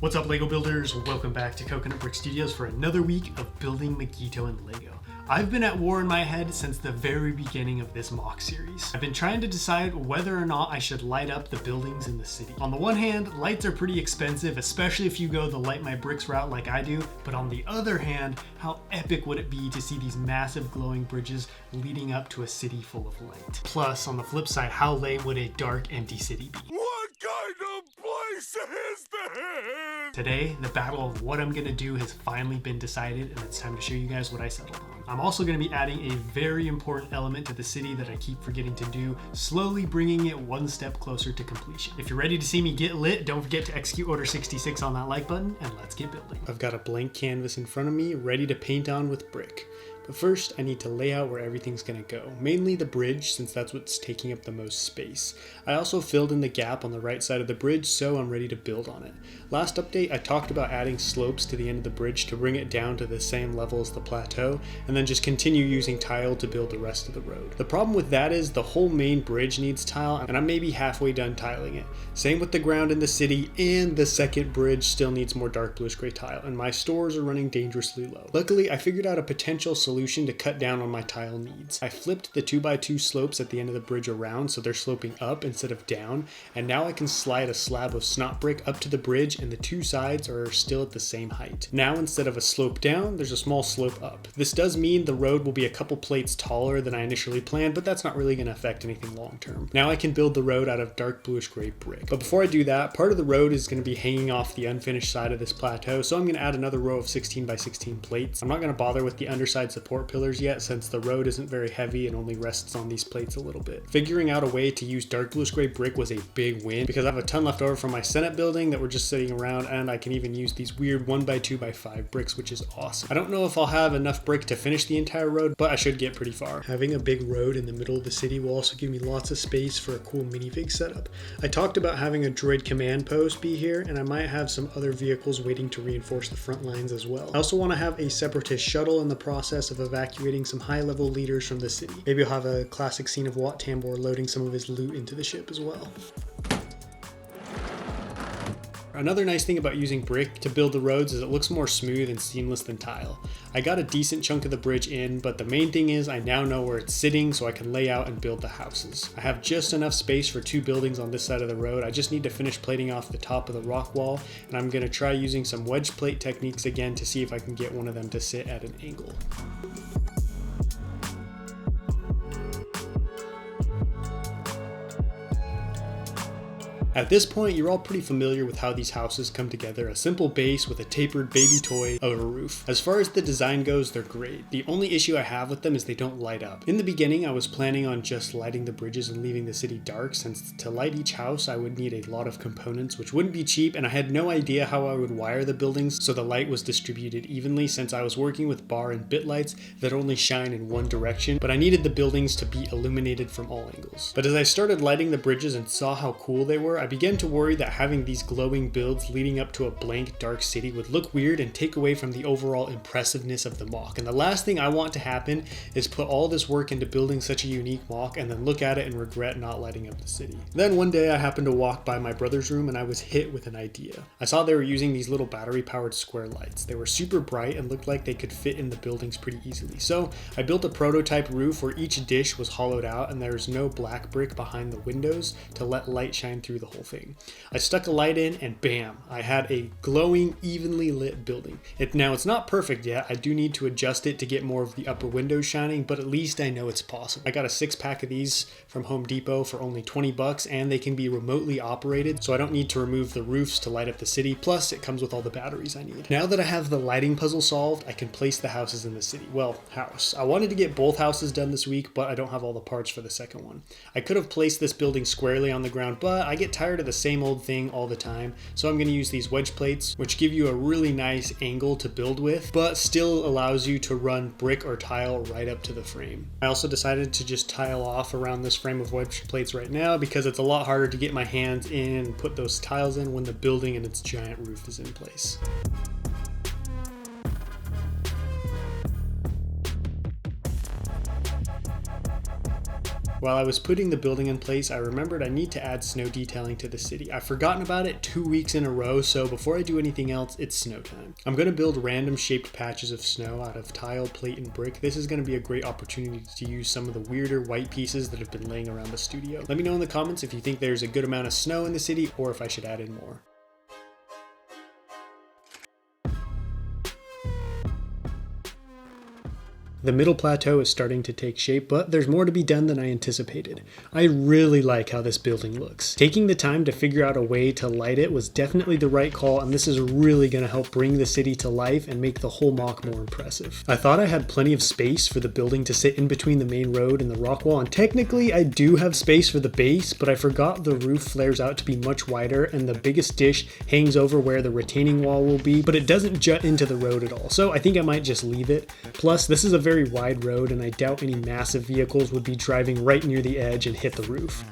What's up, Lego builders? Welcome back to Coconut Brick Studios for another week of building Mygeeto in LEGO. I've been at war in my head since the very beginning of this mock series. I've been trying to decide whether or not I should light up the buildings in the city. On the one hand, lights are pretty expensive, especially if you go the light my bricks route like I do, but on the other hand, how epic would it be to see these massive glowing bridges leading up to a city full of light? Plus, on the flip side, how lame would a dark, empty city be? What kind of place is this? Today, the battle of what I'm gonna do has finally been decided, and it's time to show you guys what I settled on. I'm also gonna be adding a very important element to the city that I keep forgetting to do, slowly bringing it one step closer to completion. If you're ready to see me get lit, don't forget to execute Order 66 on that like button, and let's get building. I've got a blank canvas in front of me, ready to paint on with brick. But first, I need to lay out where everything's gonna go, mainly the bridge, since that's what's taking up the most space. I also filled in the gap on the right side of the bridge, so I'm ready to build on it. Last update, I talked about adding slopes to the end of the bridge to bring it down to the same level as the plateau, and then just continue using tile to build the rest of the road. The problem with that is the whole main bridge needs tile, and I'm maybe halfway done tiling it. Same with the ground in the city, and the second bridge still needs more dark bluish gray tile, and my stores are running dangerously low. Luckily, I figured out a potential solution to cut down on my tile needs. I flipped the 2x2 slopes at the end of the bridge around so they're sloping up instead of down, and now I can slide a slab of snot brick up to the bridge and the two sides are still at the same height. Now instead of a slope down, there's a small slope up. This does mean the road will be a couple plates taller than I initially planned, but that's not really going to affect anything long term. Now I can build the road out of dark bluish gray brick. But before I do that, part of the road is going to be hanging off the unfinished side of this plateau, so I'm going to add another row of 16x16 plates. I'm not going to bother with the underside support pillars yet, since the road isn't very heavy and only rests on these plates a little bit. Figuring out a way to use dark bluish gray brick was a big win because I have a ton left over from my Senate building that were just sitting around, and I can even use these weird 1x2x5 bricks, which is awesome. I don't know if I'll have enough brick to finish the entire road, but I should get pretty far. Having a big road in the middle of the city will also give me lots of space for a cool minifig setup. I talked about having a droid command post be here, and I might have some other vehicles waiting to reinforce the front lines as well. I also want to have a separatist shuttle in the process of evacuating some high-level leaders from the city. Maybe I'll have a classic scene of Wat Tambor loading some of his loot into the ship as well. Another nice thing about using brick to build the roads is it looks more smooth and seamless than tile. I got a decent chunk of the bridge in, but the main thing is I now know where it's sitting so I can lay out and build the houses. I have just enough space for two buildings on this side of the road. I just need to finish plating off the top of the rock wall, and I'm going to try using some wedge plate techniques again to see if I can get one of them to sit at an angle. At this point, you're all pretty familiar with how these houses come together, a simple base with a tapered baby toy of a roof. As far as the design goes, they're great. The only issue I have with them is they don't light up. In the beginning, I was planning on just lighting the bridges and leaving the city dark, since to light each house, I would need a lot of components, which wouldn't be cheap, and I had no idea how I would wire the buildings so the light was distributed evenly, since I was working with bar and bit lights that only shine in one direction, but I needed the buildings to be illuminated from all angles. But as I started lighting the bridges and saw how cool they were, I began to worry that having these glowing builds leading up to a blank dark city would look weird and take away from the overall impressiveness of the mock. And the last thing I want to happen is put all this work into building such a unique mock and then look at it and regret not lighting up the city. Then one day I happened to walk by my brother's room and I was hit with an idea. I saw they were using these little battery powered square lights. They were super bright and looked like they could fit in the buildings pretty easily. So I built a prototype roof where each dish was hollowed out and there's no black brick behind the windows to let light shine through the whole thing. I stuck a light in and bam, I had a glowing, evenly lit building. Now it's not perfect yet. I do need to adjust it to get more of the upper windows shining, but at least I know it's possible. I got a 6-pack of these from Home Depot for only 20 bucks, and they can be remotely operated, so I don't need to remove the roofs to light up the city, plus it comes with all the batteries I need. Now that I have the lighting puzzle solved, I can place the houses in the city. Well, house. I wanted to get both houses done this week, but I don't have all the parts for the second one. I could have placed this building squarely on the ground, but I get tired of the same old thing all the time, so I'm going to use these wedge plates, which give you a really nice angle to build with, but still allows you to run brick or tile right up to the frame. I also decided to just tile off around this frame of wedge plates right now because it's a lot harder to get my hands in and put those tiles in when the building and its giant roof is in place. While I was putting the building in place, I remembered I need to add snow detailing to the city. I've forgotten about it 2 weeks in a row, so before I do anything else, it's snow time. I'm going to build random shaped patches of snow out of tile, plate, and brick. This is going to be a great opportunity to use some of the weirder white pieces that have been laying around the studio. Let me know in the comments if you think there's a good amount of snow in the city or if I should add in more. The middle plateau is starting to take shape, but there's more to be done than I anticipated. I really like how this building looks. Taking the time to figure out a way to light it was definitely the right call, and this is really going to help bring the city to life and make the whole mock more impressive. I thought I had plenty of space for the building to sit in between the main road and the rock wall, and technically I do have space for the base, but I forgot the roof flares out to be much wider and the biggest dish hangs over where the retaining wall will be, but it doesn't jut into the road at all, so I think I might just leave it. Plus, this is a very wide road and I doubt any massive vehicles would be driving right near the edge and hit the roof.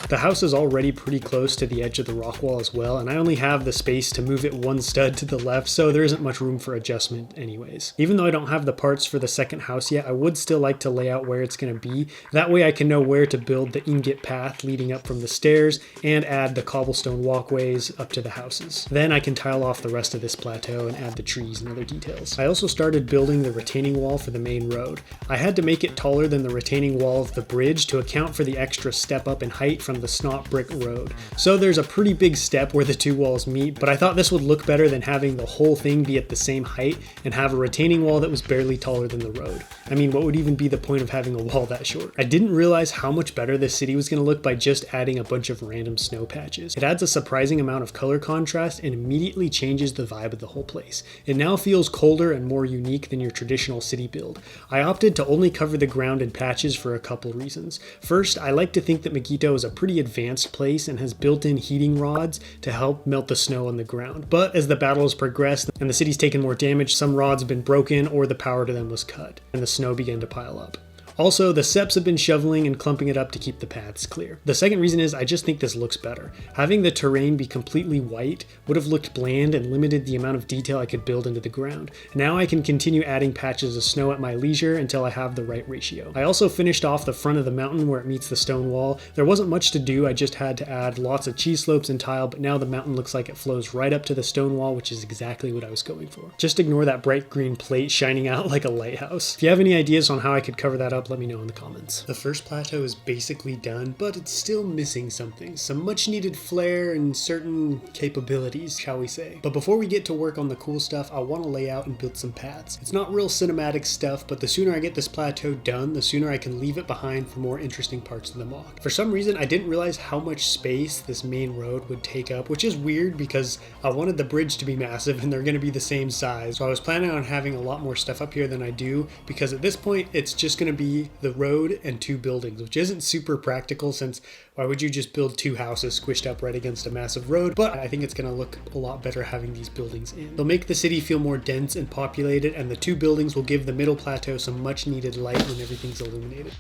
The house is already pretty close to the edge of the rock wall as well, and I only have the space to move it one stud to the left, so there isn't much room for adjustment anyways. Even though I don't have the parts for the second house yet, I would still like to lay out where it's going to be. That way I can know where to build the ingot path leading up from the stairs and add the cobblestone walkways up to the houses. Then I can tile off the rest of this plateau and add the trees and other details. I also started building the retaining wall for the main road. I had to make it taller than the retaining wall of the bridge to account for the extra step up in height from the snot brick road. So there's a pretty big step where the two walls meet, but I thought this would look better than having the whole thing be at the same height and have a retaining wall that was barely taller than the road. I mean, what would even be the point of having a wall that short? I didn't realize how much better this city was going to look by just adding a bunch of random snow patches. It adds a surprising amount of color contrast and immediately changes the vibe of the whole place. It now feels colder and more unique than your traditional city build. I opted to only cover the ground in patches for a couple reasons. First, I like to think that Mygeeto is a pretty advanced place and has built-in heating rods to help melt the snow on the ground. But as the battle has progressed and the city's taken more damage, some rods have been broken or the power to them was cut, and the snow began to pile up. Also, the Seps have been shoveling and clumping it up to keep the paths clear. The second reason is I just think this looks better. Having the terrain be completely white would have looked bland and limited the amount of detail I could build into the ground. Now I can continue adding patches of snow at my leisure until I have the right ratio. I also finished off the front of the mountain where it meets the stone wall. There wasn't much to do, I just had to add lots of cheese slopes and tile, but now the mountain looks like it flows right up to the stone wall, which is exactly what I was going for. Just ignore that bright green plate shining out like a lighthouse. If you have any ideas on how I could cover that up, let me know in the comments. The first plateau is basically done, but it's still missing something. Some much needed flair and certain capabilities, shall we say. But before we get to work on the cool stuff, I want to lay out and build some paths. It's not real cinematic stuff, but the sooner I get this plateau done, the sooner I can leave it behind for more interesting parts of the mock. For some reason, I didn't realize how much space this main road would take up, which is weird because I wanted the bridge to be massive and they're going to be the same size. So I was planning on having a lot more stuff up here than I do, because at this point, it's just going to be the road and two buildings, which isn't super practical since why would you just build two houses squished up right against a massive road? But I think it's going to look a lot better having these buildings in. They'll make the city feel more dense and populated, and the two buildings will give the middle plateau some much needed light when everything's illuminated.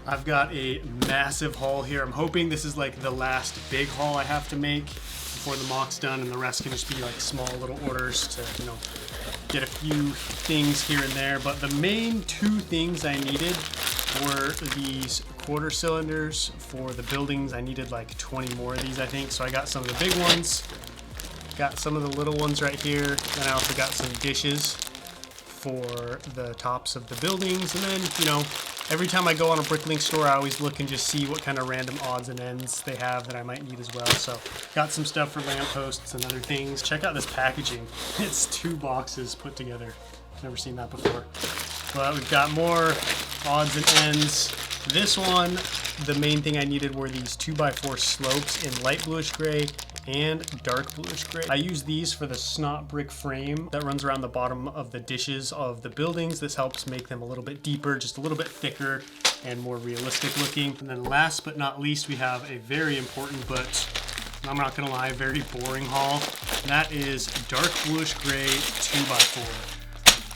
I've got a massive haul here. I'm hoping this is like the last big haul I have to make before the mock's done, and the rest can just be like small little orders to, get a few things here and there. But the main two things I needed were these quarter cylinders for the buildings. I needed like 20 more of these, I think. So I got some of the big ones, got some of the little ones right here. Then I also got some dishes for the tops of the buildings. And then, every time I go on a bricklink store, I always look and just see what kind of random odds and ends they have that I might need as well. So got some stuff for lampposts and other things. Check out this packaging. It's 2 boxes put together. Never seen that before. But we've got more odds and ends. This one, the main thing I needed were these 2x4 slopes in light bluish gray and dark bluish gray. I use these for the snot brick frame that runs around the bottom of the dishes of the buildings. This helps make them a little bit deeper, just a little bit thicker and more realistic looking. And then last but not least, we have a very important, but I'm not gonna lie, very boring haul. That is dark bluish gray 2x4.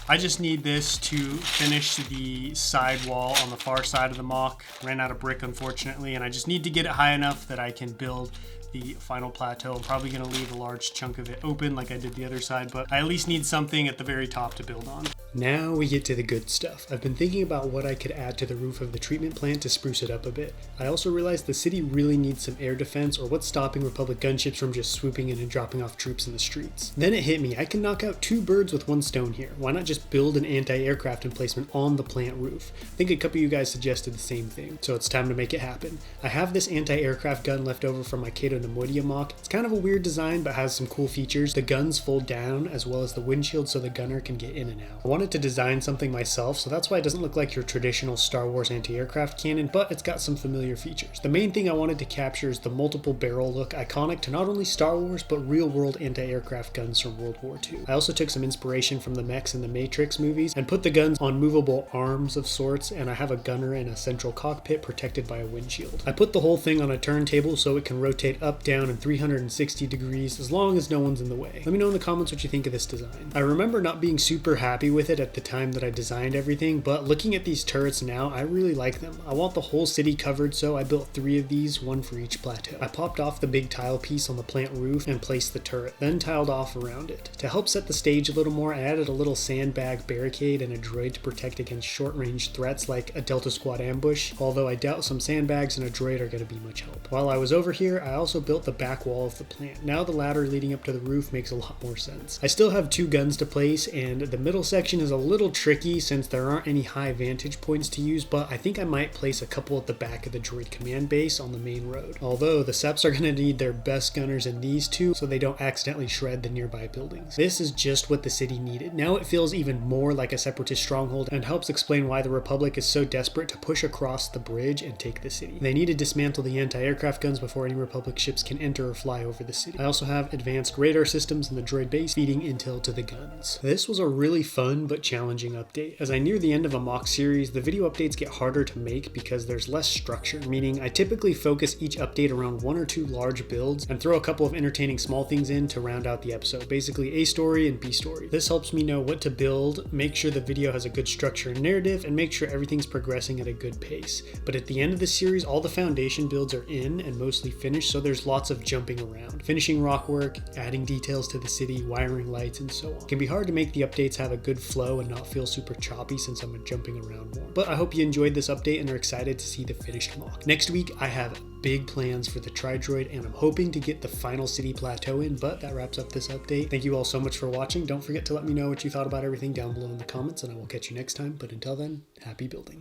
I just need this to finish the side wall on the far side of the mock. Ran out of brick, unfortunately, and I just need to get it high enough that I can build the final plateau. I'm probably going to leave a large chunk of it open like I did the other side, but I at least need something at the very top to build on. Now we get to the good stuff. I've been thinking about what I could add to the roof of the treatment plant to spruce it up a bit. I also realized the city really needs some air defense, or what's stopping Republic gunships from just swooping in and dropping off troops in the streets. Then it hit me, I can knock out 2 birds with 1 stone here. Why not just build an anti-aircraft emplacement on the plant roof? I think a couple of you guys suggested the same thing, so it's time to make it happen. I have this anti-aircraft gun left over from Mygeeto In LEGO mock. It's kind of a weird design, but has some cool features. The guns fold down, as well as the windshield, so the gunner can get in and out. I wanted to design something myself, so that's why it doesn't look like your traditional Star Wars anti-aircraft cannon, but it's got some familiar features. The main thing I wanted to capture is the multiple barrel look, iconic to not only Star Wars, but real-world anti-aircraft guns from World War II. I also took some inspiration from the mechs in the Matrix movies, and put the guns on movable arms of sorts, and I have a gunner in a central cockpit protected by a windshield. I put the whole thing on a turntable so it can rotate up, down, and 360 degrees as long as no one's in the way. Let me know in the comments what you think of this design. I remember not being super happy with it at the time that I designed everything, but looking at these turrets now, I really like them. I want the whole city covered, so I built 3 of these, 1 for each plateau. I popped off the big tile piece on the plant roof and placed the turret, then tiled off around it. To help set the stage a little more, I added a little sandbag barricade and a droid to protect against short-range threats like a Delta Squad ambush, although I doubt some sandbags and a droid are going to be much help. While I was over here, I also built the back wall of the plant. Now the ladder leading up to the roof makes a lot more sense. I still have 2 guns to place, and the middle section is a little tricky since there aren't any high vantage points to use, but I think I might place a couple at the back of the droid command base on the main road. Although the Seps are going to need their best gunners in these 2 so they don't accidentally shred the nearby buildings. This is just what the city needed. Now it feels even more like a separatist stronghold and helps explain why the Republic is so desperate to push across the bridge and take the city. They need to dismantle the anti-aircraft guns before any Republic ships can enter or fly over the city. I also have advanced radar systems in the droid base feeding intel to the guns. This was a really fun but challenging update. As I near the end of a mock series, the video updates get harder to make because there's less structure, meaning I typically focus each update around 1 or 2 large builds and throw a couple of entertaining small things in to round out the episode, basically A story and B story. This helps me know what to build, make sure the video has a good structure and narrative, and make sure everything's progressing at a good pace. But at the end of the series, all the foundation builds are in and mostly finished, so there's lots of jumping around. Finishing rock work, adding details to the city, wiring lights, and so on. It can be hard to make the updates have a good flow and not feel super choppy since I'm jumping around more. But I hope you enjoyed this update and are excited to see the finished mock. Next week, I have big plans for the Tri-Droid, and I'm hoping to get the final city plateau in, but that wraps up this update. Thank you all so much for watching. Don't forget to let me know what you thought about everything down below in the comments, and I will catch you next time. But until then, happy building.